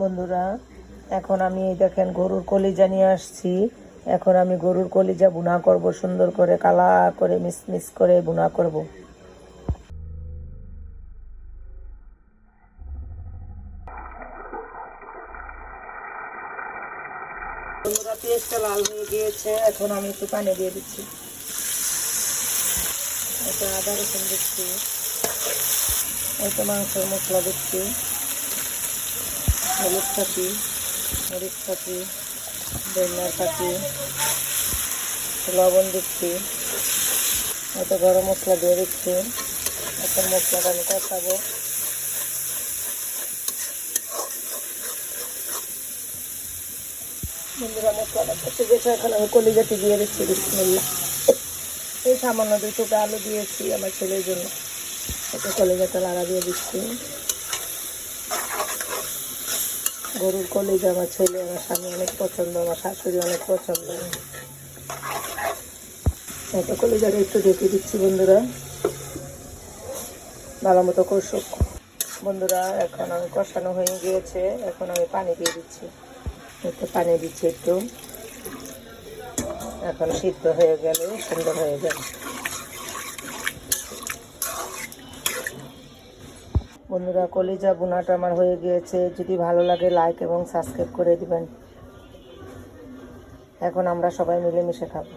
বন্ধুরা, এখন আমি এই দেখেন গরুর কলিজা নিয়ে আসছি। এখন আমি গরুর কলিজা ভুনা করব, সুন্দর করে কালা করে মিস করে ভুনা করব। বন্ধুরা, পেঁয়াজটা লাল হয়ে গিয়েছে, এখন আমি একটু পানি দিয়ে দিচ্ছি। এটা আদা রসুন দিচ্ছি, এটা মাংসের মশলা দিচ্ছি, হলুদ পাতি, মরিচ পাতি, ধনিয়ার পাতি, লবণ দিচ্ছি, এটা গরম মশলা দিয়ে দিচ্ছি। এখন মশলাটা আমি কষাবো। বন্ধুরা, মশলাটা কষে গেছে, এখন আমি কলিজাটি দিয়ে দিচ্ছি। বিসমিল্লাহ। এই সামান্য 2 টুকরা আলু দিয়েছি আমার ছেলের জন্য। এটা কলিজাটা লাগা দিয়ে দিচ্ছি। গরুর কলিজা আমার ছেলে, আমার স্বামী অনেক পছন্দ, আমার শাশুড়ি অনেক পছন্দ। এটা কলিজাটা একটু ঢেকে দিচ্ছি বন্ধুরা, ভালো মতো কষুক। বন্ধুরা, এখন আমি কষানো হয়ে গিয়েছে, এখন আমি পানি দিয়ে দিচ্ছি। একটু পানি দিচ্ছি একটু, এখন সিদ্ধ হয়ে গেলে সুন্দর হয়ে যাবে। বন্ধুরা, কলিজা ভুনাটা আমার হয়ে গিয়েছে। যদি ভালো লাগে লাইক এবং সাবস্ক্রাইব করে দিবেন। এখন আমরা সবাই মিলেমিশে খাবো।